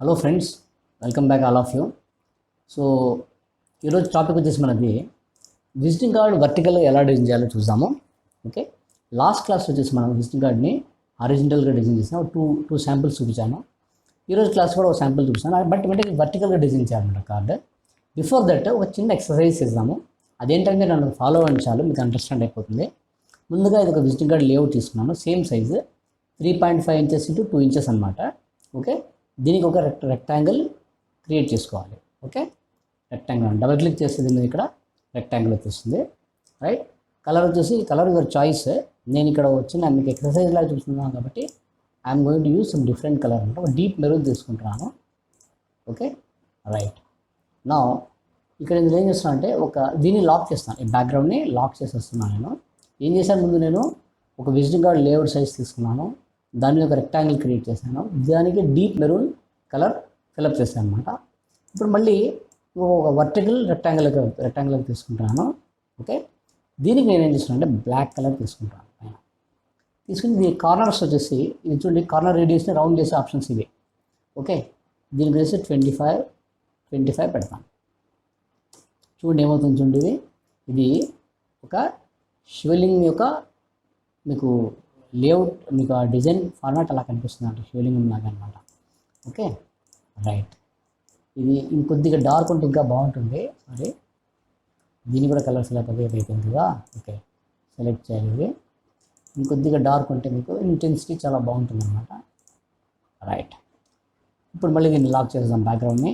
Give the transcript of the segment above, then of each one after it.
Hello friends, welcome back all of you. So ఈరోజు topic వచ్చేసి మనది విజిటింగ్ కార్డ్ వర్టికల్గా ఎలా డిజైన్ చేయాలో చూద్దాము. ఓకే, లాస్ట్ క్లాస్ వచ్చేసి మనం విజిటింగ్ కార్డ్ని హారిజంటల్గా డిజైన్ చేసాం. టూ శాంపిల్స్ చూపించాను. ఈరోజు క్లాస్ కూడా ఒక శాంపిల్ చూపిస్తాను. బట్ అంటే వర్టికల్గా డిజైన్ చేయాలన్నమాట కార్డ్. బిఫోర్ దట్ ఒక చిన్న ఎక్సర్సైజ్ చేద్దాము. అదేంటంటే నన్ను ఫాలో అవ్వండి, చాలు మీకు అండర్స్టాండ్ అయిపోతుంది. ముందుగా ఇది ఒక విజిటింగ్ కార్డ్ లేఅవుట్ తీసుకున్నాను. Same size 3.5 inches into 2 inches అనమాట. ఓకే, దీనికి ఒక రెక్టాంగిల్ క్రియేట్ చేసుకోవాలి. ఓకే, రెక్టాంగిల్ డబల్ క్లిక్ చేసేది మీరు ఇక్కడ రెక్టాంగిల్ వచ్చేస్తుంది. రైట్, కలర్ వచ్చేసి కలర్ యువర్ చాయిస్. నేను ఇక్కడ వచ్చిన మీకు ఎక్సర్సైజ్ లాగా చూస్తున్నాను కాబట్టి I'm going to use some different colour అనమాట. ఒక డీప్ మెరూన్ తీసుకుంటున్నాను. Okay, right. నా ఇక్కడ నేను ఏం చేస్తున్నాను అంటే దీన్ని లాక్ చేస్తాను. ఈ బ్యాక్గ్రౌండ్ని లాక్ చేసేస్తున్నాను. నేను ఏం చేశాను, ముందు నేను ఒక విజిటింగ్ కార్డ్ లేఅవుట్ సైజ్ తీసుకున్నాను. దాని మీద ఒక రెక్టాంగిల్ క్రియేట్ చేశాను. దానికి డీప్ మెరూన్ కలర్ ఫిలప్ చేశాను అనమాట. ఇప్పుడు మళ్ళీ ఒక వర్టికల్ రెక్టాంగిల్ తీసుకుంటున్నాను. ఓకే, దీనికి నేను ఏం చేస్తున్నాను అంటే బ్లాక్ కలర్ తీసుకుంటాను. పైన తీసుకుని దీని కార్నర్స్ వచ్చేసి ఇది చూడండి, కార్నర్ రేడియస్ని రౌండ్ చేసే ఆప్షన్స్ ఇవి. ఓకే, దీనికి వచ్చేసి 25 పెడతాను. చూడండి ఏమవుతుంది, చూడండి ఇది ఒక శివలింగం యొక్క మీకు లేఅవుట్, మీకు ఆ డిజైన్ ఫార్మాట్ అలా కనిపిస్తుంది అంటే శివలింగం లాగా అనమాట. Okay, right. ఇది ఇంకొద్దిగా డార్క్ ఉంటే ఇంకా బాగుంటుంది. మరి దీన్ని కూడా కలర్ సెలెక్ట్ అయిపోయింది కదా. ఓకే, సెలెక్ట్ చేయాలి. ఇది ఇంకొద్దిగా డార్క్ ఉంటే మీకు ఇంటెన్సిటీ చాలా బాగుంటుంది అనమాట. రైట్, ఇప్పుడు మళ్ళీ దీన్ని లాక్ చేద్దాం బ్యాక్గ్రౌండ్ని.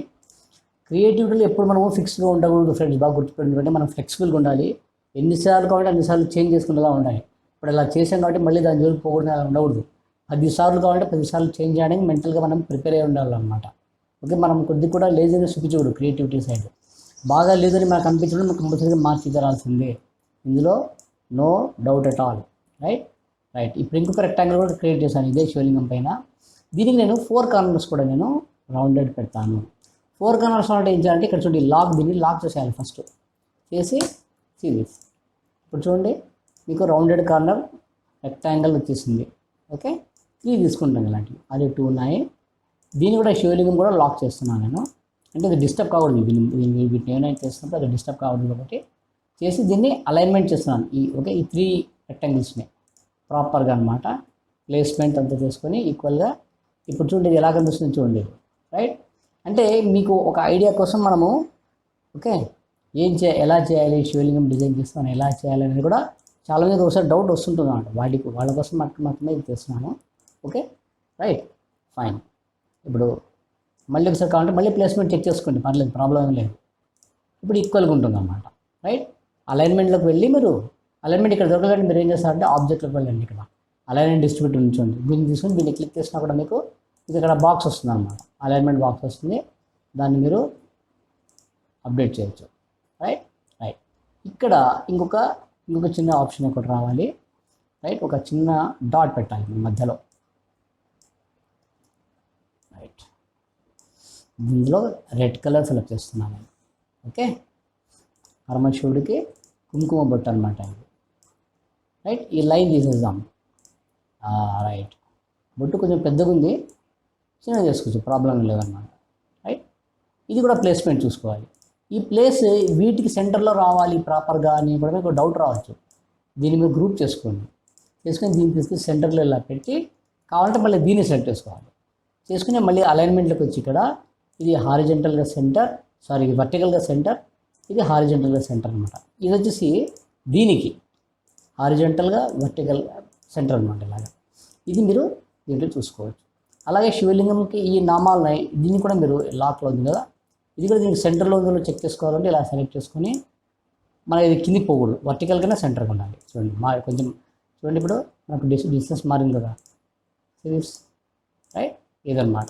క్రియేటివిటీలో ఎప్పుడు మనము ఫిక్స్డ్గా ఉండకూడదు ఫ్రెండ్స్, బాగా గుర్తుపెట్టుకుంటే మనం ఫ్లెక్సిబుల్గా ఉండాలి. ఎన్నిసార్లు కాబట్టి అన్నిసార్లు చేంజ్ చేసుకునేలా ఉండాలి. ఇప్పుడు ఇలా చేసాం కాబట్టి మళ్ళీ దాని జోలికి పోకూడదు, అలా ఉండకూడదు. 10 సార్లు కావాలంటే 10 సార్లు చేంజ్ చేయడానికి మెంటల్గా మనం ప్రిపేర్ అయి ఉండాలన్నమాట. ఓకే, మనం కొద్దిగా కూడా లేజీనెస్ చూపించకూడదు. క్రియేటివిటీ సైడ్ బాగా లేదని మనకు అనిపించడం మనకు కంపల్సరీగా మార్చి తరాల్సిందే, ఇందులో no doubt at all. Right. ఇప్పుడు ఇంకొక రెక్టాంగిల్ కూడా క్రియేట్ చేశాను ఇదే శివలింగం పైన. దీనికి నేను 4 కార్నర్స్ కూడా నేను రౌండెడ్ పెడతాను. 4 కార్నర్స్ అంటే ఏం చేయాలంటే ఇక్కడ చూడండి, దీన్ని లాక్ చేసేయాలి ఫస్ట్. చేసి సిరీస్ ఇప్పుడు చూడండి మీకు రౌండెడ్ కార్నర్ రెక్టాంగిల్ వచ్చేసింది. ఓకే, 3 తీసుకుంటాను ఇలాంటివి. అది 2 ఉన్నాయి. దీన్ని కూడా శివలింగం కూడా లాక్ చేస్తున్నాను నేను. అంటే ఇది డిస్టర్బ్ కాకూడదు. వీటిని ఏమైనా చేస్తున్నప్పుడు అది డిస్టర్బ్ కాకూడదు కాబట్టి చేసి దీన్ని అలైన్మెంట్ చేస్తున్నాను. ఈ 3 రెక్టాంగిల్స్ని ప్రాపర్గా అనమాట ప్లేస్మెంట్ అంతా చేసుకొని ఈక్వల్గా. ఇప్పుడు చూడండి ఇది ఎలా కనిపిస్తుంది చూడండి. రైట్, అంటే మీకు ఒక ఐడియా కోసం మనము ఓకే ఎలా చేయాలి, శివలింగం డిజైన్ చేస్తాను ఎలా చేయాలి అనేది కూడా చాలామందికి ఒకసారి డౌట్ వస్తుంటుంది అన్నమాట. వాళ్ళ కోసం మాత్రమే ఇది చేస్తున్నాను. Okay, right, fine. ఇప్పుడు మళ్ళీ ఒకసారి కావాలంటే మళ్ళీ ప్లేస్మెంట్ చెక్ చేసుకోండి, పర్లేదు, ప్రాబ్లం ఏం లేదు. ఇప్పుడు ఈక్వల్గా ఉంటుంది అన్నమాట. రైట్, అలైన్మెంట్లోకి వెళ్ళి మీరు అలైన్మెంట్ ఇక్కడ దొరకదంటే మీరు ఏం చేస్తారంటే ఆబ్జెక్ట్లోకి వెళ్ళండి. ఇక్కడ అలైన్మెంట్ డిస్ట్రిబ్యూట్ ఉంచండి. దీన్ని తీసుకొని దీన్ని క్లిక్ చేసినా కూడా మీకు ఇది ఇక్కడ బాక్స్ వస్తుంది అన్నమాట. అలైన్మెంట్ బాక్స్ వస్తుంది, దాన్ని మీరు అప్డేట్ చేయొచ్చు. రైట్. ఇక్కడ ఇంకొక చిన్న ఆప్షన్ ఒకటి రావాలి. రైట్, ఒక చిన్న డాట్ పెట్టాలి మధ్యలో. రైట్, దీనిలో రెడ్ కలర్ ఫిలప్ చేస్తున్నాను. ఓకే, పరమశివుడికి కుంకుమ బొట్టు అనమాట ఇది. రైట్, ఈ లైన్ తీసేద్దాం. రైట్, బొట్టు కొంచెం పెద్దగా ఉంది, చిన్నగా చేసుకోవచ్చు, ప్రాబ్లం లేదన్నమాట. రైట్, ఇది కూడా ప్లేస్మెంట్ చూసుకోవాలి. ఈ ప్లేస్ వీటికి సెంటర్లో రావాలి ప్రాపర్గా అని కూడా మీకు డౌట్ రావచ్చు. దీన్ని మీరు గ్రూప్ చేసుకొని దీన్ని తీసుకుని సెంటర్లో ఇలా పెట్టి కావాలంటే మళ్ళీ దీన్ని సెలెక్ట్ చేసుకుని మళ్ళీ అలైన్మెంట్లోకి వచ్చి ఇక్కడ ఇది హారిజెంటల్గా సెంటర్, ఇది వర్టికల్గా సెంటర్, ఇది హారిజెంటల్గా సెంటర్ అనమాట. ఇది వచ్చేసి దీనికి హారిజెంటల్గా వర్టికల్ సెంటర్ అనమాట. ఇలాగా ఇది మీరు దీంట్లో చూసుకోవచ్చు. అలాగే శివలింగంకి ఈ నామాలని దీన్ని కూడా మీరు లాక్లో ఉంది కదా, ఇది కూడా దీనికి సెంటర్లో ఉందో చెక్ చేసుకోవాలంటే ఇలా సెలెక్ట్ చేసుకొని మనకి ఇది కిందికి పోకూడదు, వర్టికల్గానే సెంటర్గా ఉండాలి. చూడండి కొంచెం చూడండి, ఇప్పుడు మనకు డిస్టెన్స్ మారింది కదా. రైట్, ఇదన్నమాట.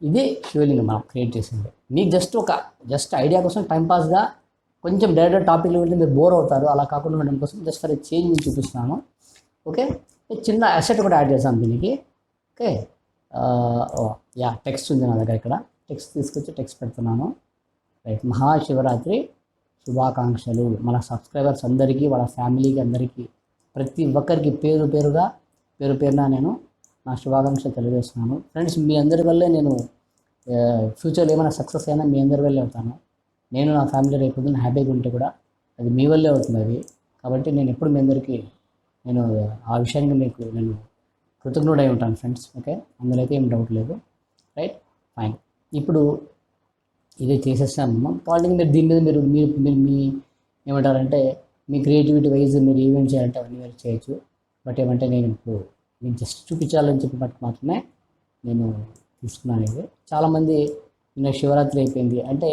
ఇది శివలింగం మనం క్రియేట్ చేసింది. మీకు జస్ట్ ఐడియా కోసం టైంపాస్గా కొంచెం డైరెక్ట్ టాపిక్లో వెళ్తే మీరు బోర్ అవుతారు. అలా కాకుండా ఉండడం కోసం జస్ట్ ఫర్ చేంజ్ చూపిస్తున్నాను. ఓకే, చిన్న అసెట్ కూడా యాడ్ చేస్తాను దీనికి. ఓకే, టెక్స్ట్ ఉంది నా దగ్గర. ఇక్కడ టెక్స్ట్ తీసుకొచ్చి టెక్స్ట్ పెడుతున్నాను. రైట్, మహాశివరాత్రి శుభాకాంక్షలు మన సబ్స్క్రైబర్స్ అందరికీ, వాళ్ళ ఫ్యామిలీకి అందరికీ, ప్రతి ఒక్కరికి పేరు పేరున నేను నా శుభాకాంక్షలు తెలియజేస్తున్నాను. ఫ్రెండ్స్, మీ అందరి వల్లే నేను ఫ్యూచర్లో ఏమైనా సక్సెస్ అయినా మీ అందరి వల్లే అవుతాను. నేను నా ఫ్యామిలీ రేపు పొద్దున్న హ్యాపీగా ఉంటే కూడా అది మీ వల్లే అవుతుంది అది. కాబట్టి నేను ఎప్పుడు మీ అందరికీ నేను ఆ విషయానికి మీకు నేను కృతజ్ఞుడై ఉంటాను ఫ్రెండ్స్. ఓకే, అందులో అయితే ఏం డౌట్ లేదు. Right, fine. ఇప్పుడు ఇది చేసేసాను కాబట్టి మీరు దీని మీద మీరు మీరు మీరు మీ ఏమంటారంటే మీ క్రియేటివిటీ వైజ్ మీరు ఈవెంట్ చేయాలంటే అవన్నీ మీరు చేయొచ్చు. బట్ ఏమంటే నేను ఇప్పుడు నేను జస్ట్ చూపించాలని చెప్పి మాత్రమే నేను తీసుకున్నాను. ఇది చాలామంది నిన్న శివరాత్రి అయిపోయింది అంటే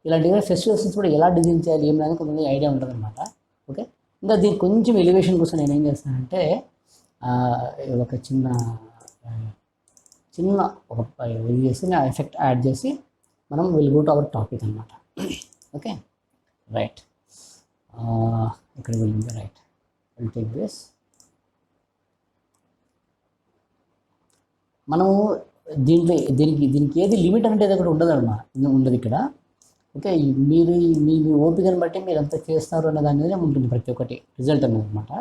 ఇలాంటి ఫెస్టివల్స్ కూడా ఎలా డిజైన్ చేయాలి ఏమైనా కొంతమంది ఐడియా ఉంటుందన్నమాట. ఓకే, ఇంకా దీనికి కొంచెం ఎలివేషన్ కోసం నేను ఏం చేస్తానంటే ఒక చిన్న ఒక ఇది చేసి నా ఎఫెక్ట్ యాడ్ చేసి మనం will go to our topic అనమాట. Okay, right. ఇక్కడ వెళ్ళింది. Right, will take this. మనము దీనికి ఏది లిమిట్ అంటే అది కూడా ఉండదు ఇక్కడ. ఓకే, మీరు మీ ఓపికను బట్టి మీరు ఎంత చేస్తారు అనే దాని మీద ఉంటుంది ప్రతి ఒక్కటి రిజల్ట్ అనేది అనమాట.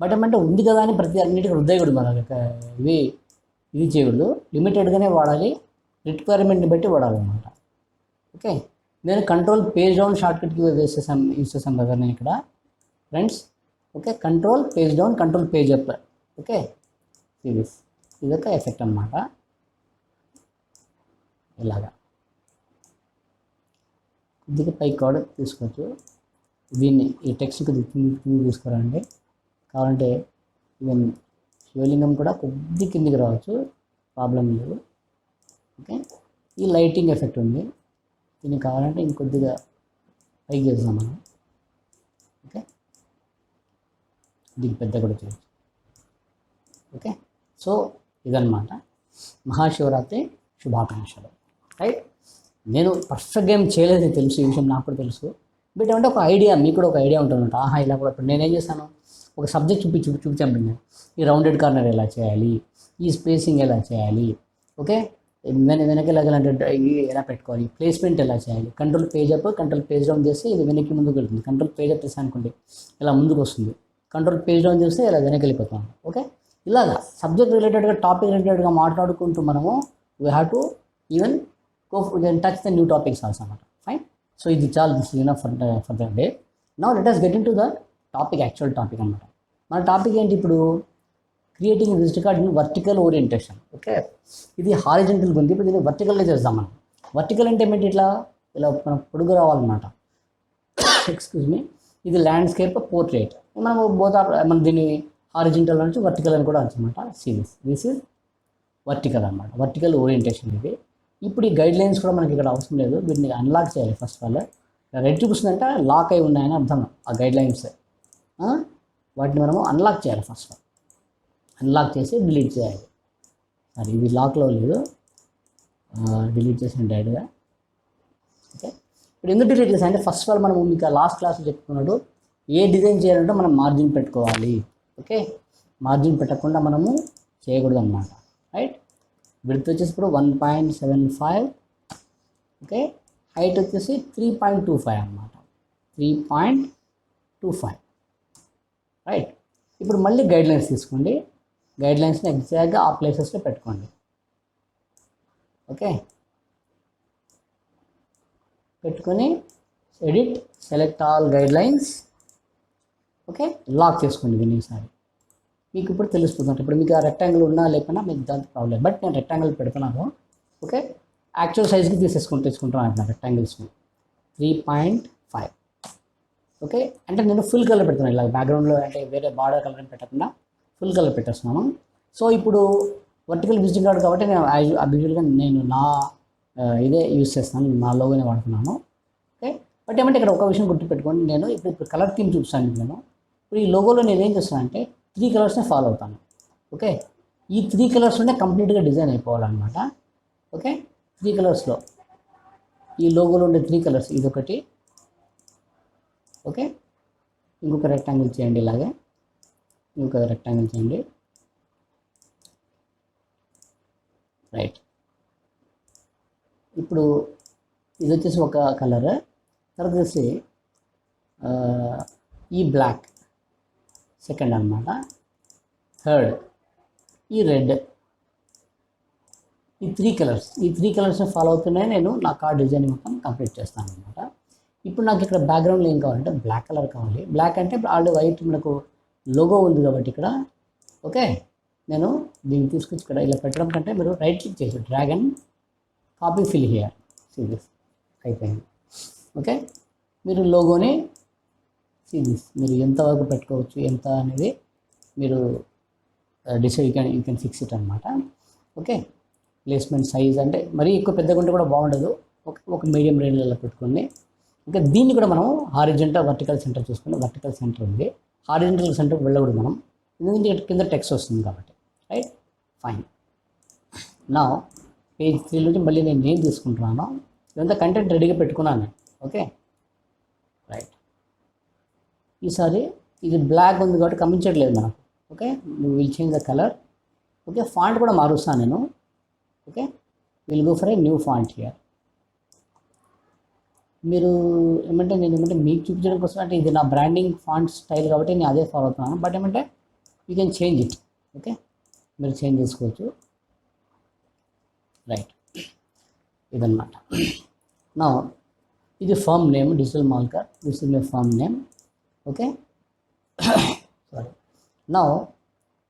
బట్ ఏమంటే ఉంది కదా అని ప్రతి అన్నిటికీ రుద్దయకూడదు. మన ఇది చేయకూడదు, లిమిటెడ్గానే వాడాలి, రిక్వైర్మెంట్ని బట్టి వాడాలన్నమాట. ఓకే, నేను కంట్రోల్ పేజ్ డౌన్ షార్ట్కట్కి యూజ్ చేసాను కదా నేను ఇక్కడ friends. Okay, control page down, control page up. Okay, ఇదొక ఎఫెక్ట్ అన్నమాట. ఇలాగా కొద్దిగా పైకి కూడా తీసుకోవచ్చు. దీన్ని ఈ టెక్స్ట్ కింద తీసుకురండి. కావాలంటే ఈవెన్ శివలింగం కూడా కొద్ది కిందికి రావచ్చు, ప్రాబ్లం లేదు. ఓకే, ఈ లైటింగ్ ఎఫెక్ట్ ఉంది, దీనికి కావాలంటే ఇంకొద్దిగా పైకి చేస్తాం మనం. ఓకే, దీనికి పెద్ద కూడా చేయొచ్చు. ఓకే, సో ఇదన్నమాట. మహాశివరాత్రి శుభాకాంక్షలు. రైట్, నేను పర్ఫెక్ట్గా ఏం చేయలేదని తెలుసు, ఈ విషయం నాకు కూడా తెలుసు. బట్ ఏమంటే ఒక ఐడియా, మీకు కూడా ఒక ఐడియా ఉంటుందంట. ఇలా కూడా ఇప్పుడు నేనేం చేశాను, ఒక సబ్జెక్ట్ చూపించాను నేను. ఈ రౌండెడ్ కార్నర్ ఎలా చేయాలి, ఈ స్పేసింగ్ ఎలా చేయాలి, ఓకే, వెనక్కి ఎలా పెట్టుకోవాలి, ప్లేస్మెంట్ ఎలా చేయాలి, control page up, control page down చేస్తే ఇది వెనక్కి ముందుకు వెళ్తుంది. కంట్రోల్ పేజ్ అప్ చేస్తే అనుకోండి ఇలా ముందుకు వస్తుంది, కంట్రోల్ పేజ్ డౌన్ చేస్తే ఇలా వెనక్కి వెళ్ళిపోతాం. ఓకే, ఇలాగా సబ్జెక్ట్ రిలేటెడ్గా, టాపిక్ రిలేటెడ్గా మాట్లాడుకుంటూ మనము we have to even touch the new topics also అన్నమాట. ఫైన్. సో ఇది చాలా this is enough for the day. Now let us get in to the topic, actual topic అనమాట. మన టాపిక్ ఏంటి ఇప్పుడు, creating visit card in vertical orientation. Okay, ఇది హారిజెంటల్గా ఉంది, ఇప్పుడు దీన్ని వర్టికల్గా చేద్దాం మనం. వర్టికల్ అంటే ఏమిటి, ఇలా మనం పొడుగు రావాలన్నమాట. ఎక్స్క్యూజ్ మీ, ఇది ల్యాండ్స్కేప్, పోర్ట్రేట్. మనం మనం దీన్ని హారిజెంటల్ నుంచి వర్టికల్ అని కూడా అనమాట. దిస్ ఇస్ వర్టికల్ అనమాట, వర్టికల్ ఓరియంటేషన్ ఇది. ఇప్పుడు ఈ గైడ్ లైన్స్ కూడా మనకి ఇక్కడ అవసరం లేదు, వీటిని అన్లాక్ చేయాలి. ఫస్ట్ ఆఫ్ ఆల్ రెడ్ చూపిస్తుందంటే లాక్ అయి ఉన్నాయని అర్థం. ఆ గైడ్ లైన్స్ వాటిని మనము అన్లాక్ చేయాలి. ఫస్ట్ అన్లాక్ చేసి డిలీట్ చేయాలి. సరే, ఇది లాక్లో లేదు, డిలీట్ చేసిన డైరెక్ట్గా. ఓకే, ఇప్పుడు ఎందుకు డిలీట్ చేసా అంటే ఫస్ట్ ఆఫ్ ఆల్ మనము మీకు లాస్ట్ క్లాస్లో చెప్పుకున్నాడు, ఏ డిజైన్ చేయాలంటే మనం మార్జిన్ పెట్టుకోవాలి. ఓకే, మార్జిన్ పెట్టకుండా మనము చేయకూడదు అన్నమాట. రైట్, విడ్త్ వచ్చేసి ఇప్పుడు 1.75. ఓకే, హైట్ వచ్చేసి 3.25 అన్నమాట, 3.25. రైట్, ఇప్పుడు మళ్ళీ గైడ్లైన్స్ తీసుకోండి, గైడ్లైన్స్ని ఎగ్జాక్ట్గా ఆ ప్లేసెస్లో పెట్టుకోండి. ఓకే, పెట్టుకొని edit, select all guidelines. Okay, lock చేసుకోండి దీన్ని. ఈసారి మీకు ఇప్పుడు తెలిసిపోతుంది. ఇప్పుడు మీకు ఆ రెక్టాంగిల్ ఉన్నా లేకున్నా మీకు దాంతో ప్రాబ్లం, బట్ నేను రెక్టాంగిల్ పెడుతున్నాను. ఓకే, యాక్చువల్ సైజ్కి తీసుకుంటాను అంటున్నాను రెక్టాంగిల్స్ని 3.5. ఓకే, అంటే నేను ఫుల్ కలర్ పెడుతున్నాను, ఇలా బ్యాక్గ్రౌండ్లో అంటే వేరే బార్డర్ కలర్ పెట్టకుండా ఫుల్ కలర్ పెట్టేస్తున్నాను. సో ఇప్పుడు వర్టికల్ విజిటింగ్ కార్డ్ కాబట్టి నేను యూజువల్గా నేను నా ఇదే యూజ్ చేస్తాను, నా లోగోనే వాడుతున్నాను. ఓకే, బట్ ఏమంటే ఇక్కడ ఒక విషయం గుర్తుపెట్టుకోండి, నేను ఇప్పుడు కలర్ థీమ్ చూపిస్తాను. నేను ఇప్పుడు ఈ లోగోలో నేను ఏం చేస్తాను అంటే 3 కలర్స్నే ఫాలో అవుతాను. ఓకే, ఈ 3 కలర్స్లోనే కంప్లీట్గా డిజైన్ అయిపోవాలన్నమాట. ఓకే, 3 కలర్స్లో ఈ లోగోలో ఉండే 3 కలర్స్ ఇదొకటి. ఓకే, ఇంకొక రెక్టాంగిల్ చేయండి, ఇలాగే ఇంకొక రెక్టాంగిల్ చేయండి. రైట్, ఇప్పుడు ఇది వచ్చేసి ఒక కలర్, తర్వాత వచ్చేసి ఈ బ్లాక్ సెకండ్ అన్నమాట, థర్డ్ ఈ రెడ్, ఈ త్రీ కలర్స్ని ఫాలో అవుతూనే నేను నా కార్డ్ డిజైన్ మొత్తం కంప్లీట్ చేస్తాను అనమాట. ఇప్పుడు నాకు ఇక్కడ బ్యాక్గ్రౌండ్లో ఏం కావాలంటే బ్లాక్ కలర్ కావాలి. బ్లాక్ అంటే ఆల్రెడీ వైట్ మనకు లోగో ఉంది కాబట్టి ఇక్కడ ఓకే, నేను దీన్ని తీసుకొచ్చి ఇక్కడ ఇలా పెట్టడం కంటే మీరు రైట్ క్లిక్ చేసి drag and copy fill here this అయిపోయింది. ఓకే, మీరు లోగోని దిస్ మీరు ఎంతవరకు పెట్టుకోవచ్చు ఎంత అనేది మీరు decide you can fix it అనమాట. ఓకే, ప్లేస్మెంట్ సైజ్ అంటే మరీ ఎక్కువ పెద్దగా ఉంటే కూడా బాగుండదు, ఒక మీడియం రేంజ్లో పెట్టుకోండి. ఇంకా దీన్ని కూడా మనం హారిజెంటల్ వర్టికల్ సెంటర్ చూసుకుంటే వర్టికల్ సెంటర్ ఉంది, హారిజెంటల్ సెంటర్ వెళ్ళకూడదు మనం, ఎందుకంటే కింద టెక్స్ట్ వస్తుంది కాబట్టి. Right, fine. నా పేజ్ 3 నుంచి మళ్ళీ నేను నేమ్ తీసుకుంటున్నాను. ఇదంతా కంటెంట్ రెడీగా పెట్టుకున్నాను. Okay, right. ఈసారి ఇది బ్లాక్ ఉంది కాబట్టి కనిపించట్లేదు మనకు. Okay, will change the colour. Okay, font కూడా మారుస్తాను నేను. Okay, will go for a new font here. మీరు ఏమంటే మీకు చూపించడం కోసం అంటే ఇది నా బ్రాండింగ్ ఫాంట్ స్టైల్ కాబట్టి నేను అదే ఫాలో అవుతున్నాను. బట్ ఏమంటే you can change it. Okay, మీరు చేంజ్ చేసుకోవచ్చు. రైట్, ఇదన్నమాట. నా ఇది firm name digital marker, this is my firm name. Okay, sorry. నా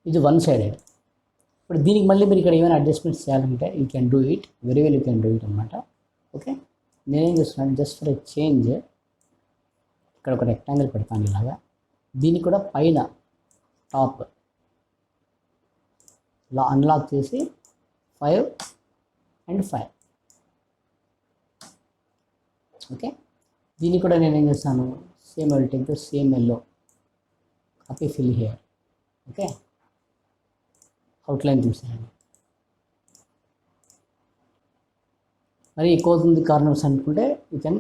ఇది వన్ సైడెడ్. ఇప్పుడు దీనికి మళ్ళీ మీరు ఇక్కడ ఏమైనా అడ్జస్ట్మెంట్స్ చేయాలంటే you can do it, very well you can do it అనమాట. ఓకే, నేనేం చేస్తున్నాను జస్ట్ ఫర్ ఎ చేంజ్ ఇక్కడ ఒక రెక్టాంగిల్ పెడతాను ఇలాగా. దీన్ని కూడా పైన టాప్ ఇలా అన్లాక్ చేసి 5 and 5. ఓకే, దీన్ని కూడా నేను ఏం చేస్తాను same I will take the same yellow copy fill here. Okay, outline చూసాను. మరి ఎక్కువ అవుతుంది కార్నర్స్ అనుకుంటే you can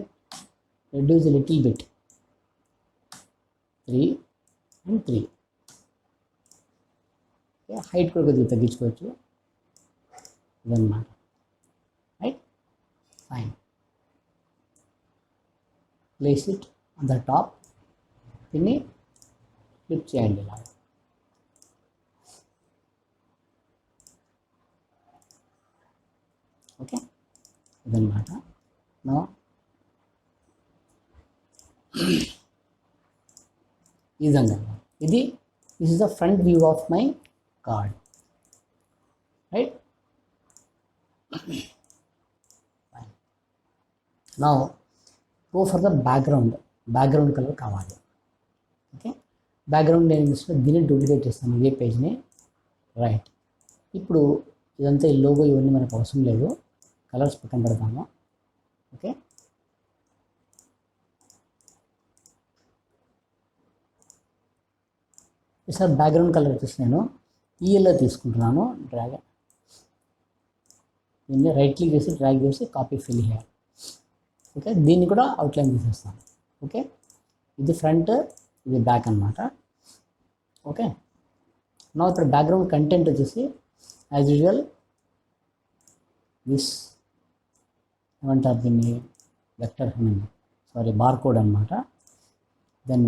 reduce a little bit 3 and 3. Okay, height కూడా కొద్దిగా తగ్గించుకోవచ్చు ఇదన్నమాట. Right, fine. Place it on the top. దీన్ని ఫ్లిప్ చేయండి ఇలా. ఓకే, ఇదన్నమాట. నా ఈ విధంగా ఇది this is the front view of my card. Right, నా go for the background colour కావాలి. ఓకే, బ్యాక్గ్రౌండ్ నేను దీన్ని డూప్లికేట్ చేస్తాను ఇదే పేజ్ని. రైట్, ఇప్పుడు ఇదంతా ఈ లోగో ఇవన్నీ మనకు అవసరం లేదు, కలర్స్ పక్కన పెడతాము. ఓకే, ఈసారి బ్యాక్గ్రౌండ్ కలర్ వచ్చేసి నేను ఈ ఎల్లో తీసుకుంటున్నాను. డ్రాగ్ దీన్ని రైట్ క్లిక్ చేసి డ్రాగ్ చేసి కాపీ ఫిల్ హియర్. ఓకే, దీన్ని కూడా అవుట్లైన్ తీసేస్తాను. ఓకే, ఇది ఫ్రంట్ ఇది బ్యాక్ అనమాట. ఓకే, నా ఇక్కడ బ్యాక్గ్రౌండ్ కంటెంట్ వచ్చేసి యాజ్ యూజువల్ దిస్ ఏమంటారు దీన్ని వెక్టర్ బార్కోడ్ అనమాట. దెన్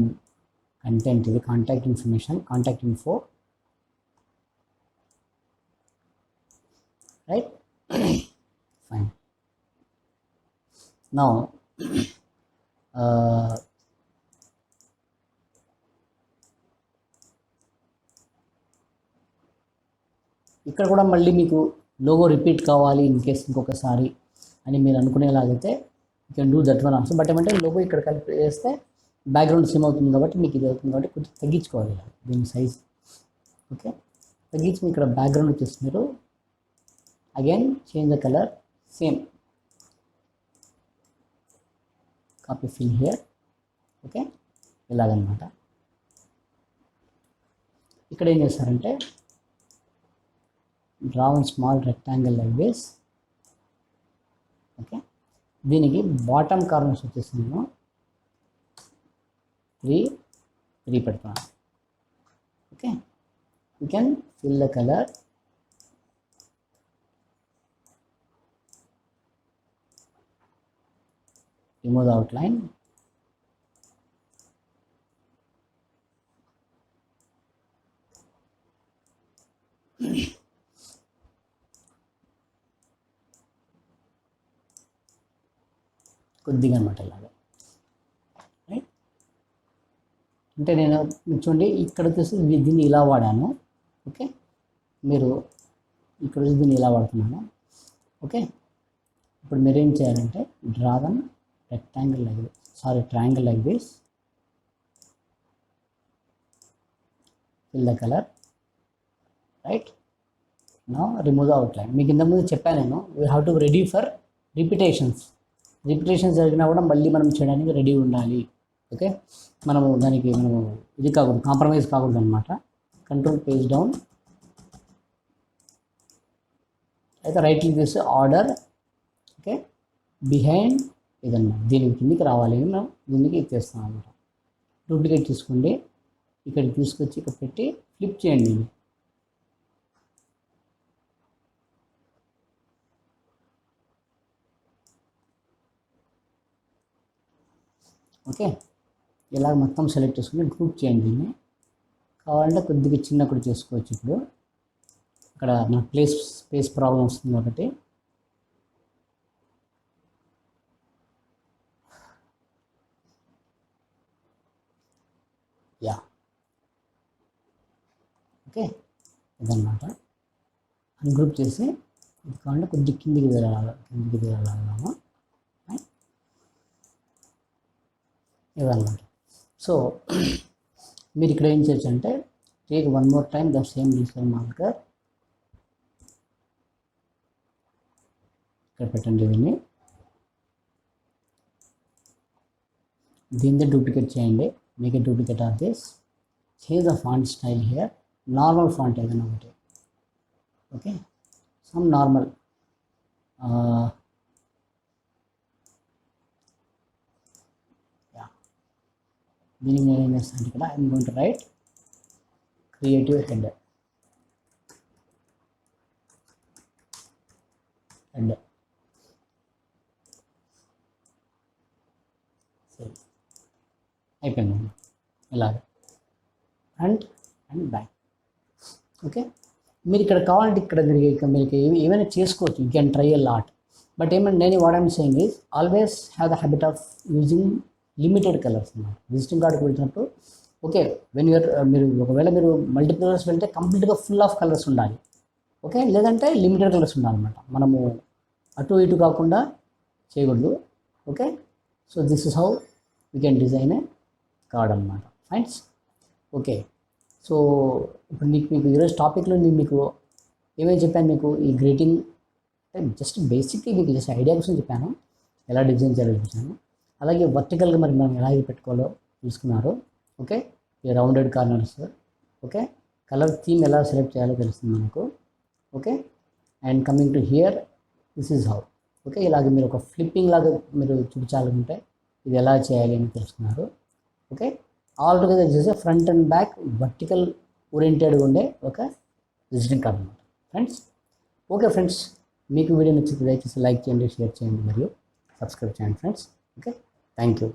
కంటెంట్ ఇది contact information, contact info. Right, fine. Now ఇక్కడ కూడా మళ్ళీ మీకు లోగో రిపీట్ కావాలి ఇన్ కేస్ ఇంకొకసారి అని మీరు అనుకునేలాగైతే you can do that one also. But ఏమంటే లోగో ఇక్కడ కలిపి వేస్తే బ్యాక్గ్రౌండ్ సేమ్ అవుతుంది కాబట్టి మీకు ఇది అవుతుంది కాబట్టి కొంచెం తగ్గించుకోవాలి దీని సైజ్. ఓకే, తగ్గించి ఇక్కడ బ్యాక్గ్రౌండ్ వచ్చేసి మీరు again change the colour same copy fill here. Okay, ఇలాగనమాట. ఇక్కడ ఏం చేస్తారంటే draw one small rectangle like this. Okay, దీనికి బాటమ్ కార్నర్స్ వచ్చేసి నేను 3 పెడతాను. Okay, you can fill the colour. Remove the outline. కొద్దిగా అనమాట ఇలాగా, రైట్. అంటే నేను చూడండి ఇక్కడ వచ్చేసి దీన్ని ఇలా వాడాను, ఓకే. మీరు ఇక్కడ వచ్చి దీన్ని ఇలా వాడుతున్నాను, ఓకే. ఇప్పుడు మీరు ఏం చేయాలంటే draw then rectangle like this, triangle like this, fill the colour, right. నా రిమూవ్ ద అవుట్లైన్. మీకు ఇంతకుముందు చెప్పాను నేను, we have to ready for repetitions జరిగినా కూడా మళ్ళీ మనం చేయడానికి రెడీ ఉండాలి, ఓకే. మనము ఇది కాకూడదు, కాంప్రమైజ్ కాకూడదు అనమాట. కంట్రోల్ పేజ్ డౌన్, అయితే రైట్ క్లిక్ చేసి ఆర్డర్, ఓకే, బిహైండ్ ఇదన్నమాట. దీనికి కిందికి రావాలి, మనం దీనికి ఇచ్చేస్తాం అనమాట. డూప్లికేట్ తీసుకోండి, ఇక్కడికి తీసుకొచ్చి ఇక్కడ పెట్టి ఫ్లిప్ చేయండి. ఓకే, ఇలా మొత్తం సెలెక్ట్ చేసుకుని గ్రూప్ చేయండి. దీన్ని కావాలంటే కొద్దిగా చిన్న కూడా చేసుకోవచ్చు. ఇప్పుడు ఇక్కడ నా స్పేస్ ప్రాబ్లం వస్తుంది ఒకటి. యా, ఓకే, ఇదన్నమాట. అన్గ్రూప్ చేసి ఇది కావాలంటే కొద్దిగా కిందికి దిగాము ఇదన్నమాట. సో మీరు ఇక్కడ ఏం చేయొచ్చు అంటే take one more time the same digital marker, ఇక్కడ పెట్టండి. దీన్ని డూప్లికేట్ చేయండి, make a duplicate of this, change the font style here, normal font ఏదైనా ఒకటి, ఓకే, సమ్ నార్మల్, దీనికి నేను ఏం చేస్తాను ఇక్కడ I'm going to right creative head, సరే అయిపోయింది ఇలాగ ఫ్రంట్ అండ్ బ్యాక్, ఓకే. మీరు ఇక్కడ కావాలంటే ఇక్కడ మీరు ఏమైనా చేసుకోవచ్చు, you can try a lot. But ఏమంటే నేను what I'm saying is always have the habit of using limited colours అన్నమాట. విజిటింగ్ కార్డుకి వెళ్తున్నప్పుడు ఓకే, మీరు ఒకవేళ మీరు మల్టిపుల్ కలర్స్ వెళ్తే కంప్లీట్గా ఫుల్ ఆఫ్ కలర్స్ ఉండాలి, ఓకే. లేదంటే లిమిటెడ్ కలర్స్ ఉండాలన్నమాట. మనము అటు ఇటు కాకుండా చేయకూడదు, okay. So this is how we can design A card అనమాట ఫ్రెండ్స్, ఓకే. సో ఇప్పుడు మీకు ఈరోజు టాపిక్లో నేను మీకు ఏమేమి చెప్పాను, మీకు ఈ గ్రీటింగ్ జస్ట్ బేసిక్లీ మీకు జస్ట్ ఐడియా కోసం చెప్పాను, ఎలా డిజైన్ చేయాలో చూపించాను. అలాగే వర్టికల్గా మరి మనం ఎలా పెట్టుకోవాలో తెలుసుకున్నారు, ఓకే. ఈ rounded corners, okay. Colour theme ఎలా సెలెక్ట్ చేయాలో తెలుస్తుంది మనకు, okay. And coming to hear this is how, okay. ఇలాగే మీరు ఒక ఫ్లిప్పింగ్ లాగా మీరు చూపించాలనుకుంటే ఇది ఎలా చేయాలి అని తెలుసుకున్నారు, ఓకే. ఆల్ టుగెదర్ చేసే ఫ్రంట్ అండ్ బ్యాక్ వర్టికల్ ఓరియంటెడ్గా ఉండే ఒక విజిటింగ్ కార్డ్ అనమాట ఫ్రెండ్స్, ఓకే. ఫ్రెండ్స్, మీకు వీడియో నచ్చితే దయచేసి లైక్ చేయండి, షేర్ చేయండి మరియు సబ్స్క్రైబ్ చేయండి ఫ్రెండ్స్, ఓకే. Thank you.